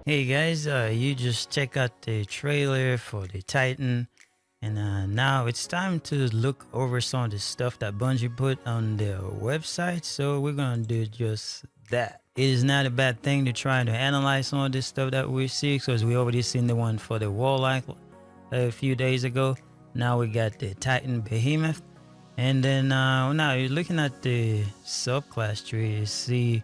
Hey guys, you just check out the trailer for the Titan, and now it's time to look over some of the stuff that Bungie put on their website. So we're gonna do just that. It is not a bad thing to try to analyze some of this stuff that we see, because we already seen the one for the Warlock a few days ago. Now we got the Titan Behemoth, and then now you're looking at the subclass tree. You see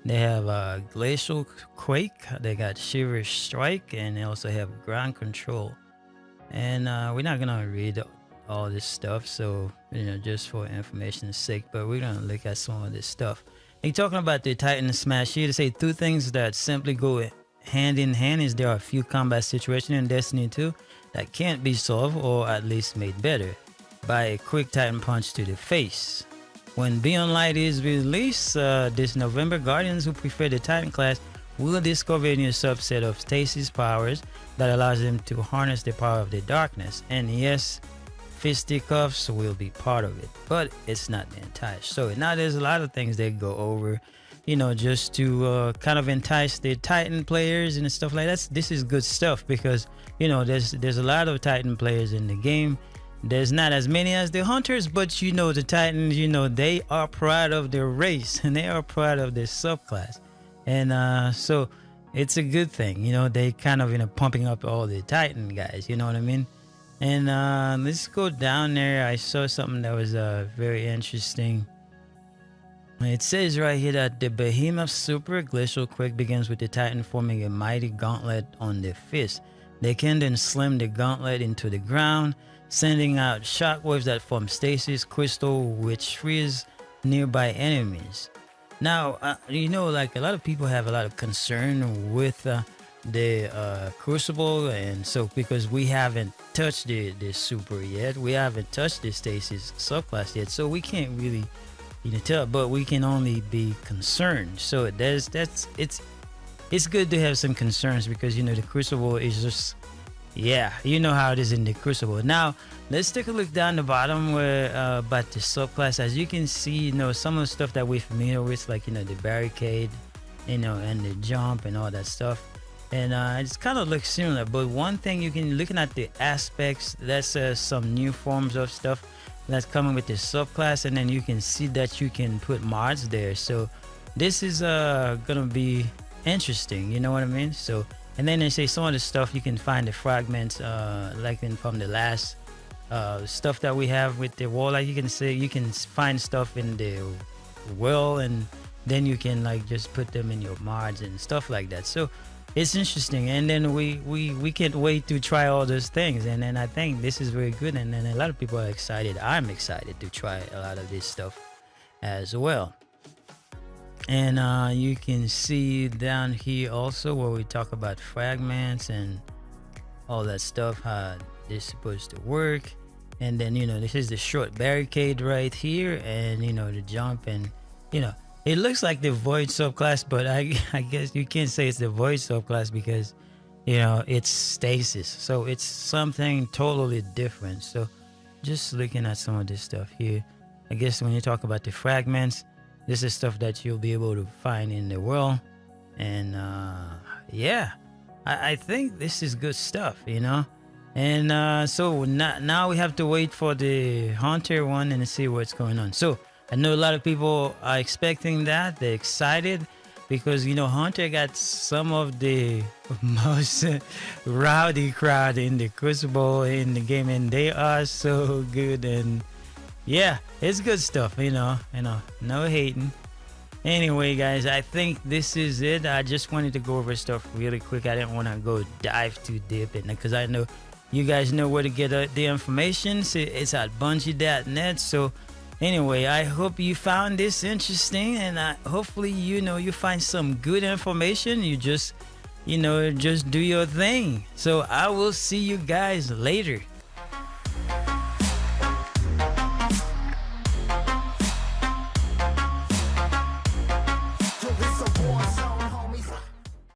they have Glacial Quake, they got Shiver Strike, and they also have Ground Control. And we're not gonna read all this stuff, so just for information's sake, but we're gonna look at some of this stuff. And talking about the Titan Smash here, to say two things that simply go hand in hand is there are a few combat situations in Destiny 2 that can't be solved, or at least made better, by a quick Titan punch to the face. When Beyond Light is released this November, Guardians who prefer the Titan class will discover a new subset of Stasis powers that allows them to harness the power of the darkness. And yes, fisticuffs will be part of it, but it's not the entire story. Now there's a lot of things they go over, just to kind of entice the Titan players and stuff like that. This is good stuff because there's a lot of Titan players in the game. There's not as many as the Hunters, but the Titans, they are proud of their race and they are proud of their subclass. And so it's a good thing, they kind of, pumping up all the Titan guys, you know what I mean? And let's go down there. I saw something that was very interesting. It says right here that the Behemoth Super Glacial Quake begins with the Titan forming a mighty gauntlet on their fist. They can then slam the gauntlet into the ground, sending out shockwaves that form stasis crystal, which frees nearby enemies. Now, like a lot of people have a lot of concern with the Crucible, and so because we haven't touched the Super yet, we haven't touched the Stasis subclass yet, so we can't really tell, but we can only be concerned. So it's good to have some concerns, because the Crucible is just, yeah, you know how it is in the Crucible. Now let's take a look down the bottom where about the subclass. As you can see, some of the stuff that we're familiar with, like the barricade, and the jump and all that stuff, and it's kind of looks similar. But one thing you can, looking at the aspects, that's some new forms of stuff that's coming with the subclass, and then you can see that you can put mods there. So this is gonna be interesting, you know what I mean? So, and then they say some of the stuff you can find the fragments like from the last stuff that we have with the wall. Like you can find stuff in the well, and then you can like just put them in your mods and stuff like that. So it's interesting, and then we can't wait to try all those things. And then I think this is very good, and then a lot of people are excited. I'm excited to try a lot of this stuff as well. And you can see down here also where we talk about fragments and all that stuff, how they're supposed to work. And then this is the short barricade right here, and the jump, and it looks like the void subclass, but I guess you can't say it's the void subclass because it's stasis, so it's something totally different. So just looking at some of this stuff here, I guess when you talk about the fragments, this is stuff that you'll be able to find in the world. And yeah, I think this is good stuff, and so now we have to wait for the Hunter one and see what's going on. So I know a lot of people are expecting that. They're excited because Hunter got some of the most rowdy crowd in the Crucible in the game, and they are so good. And yeah, it's good stuff, no hating. Anyway, guys, I think this is it. I just wanted to go over stuff really quick. I didn't want to go dive too deep in it because I know you guys know where to get the information. So it's at bungie.net. So anyway, I hope you found this interesting, and hopefully you find some good information. You just you know, just do your thing. So I will see you guys later.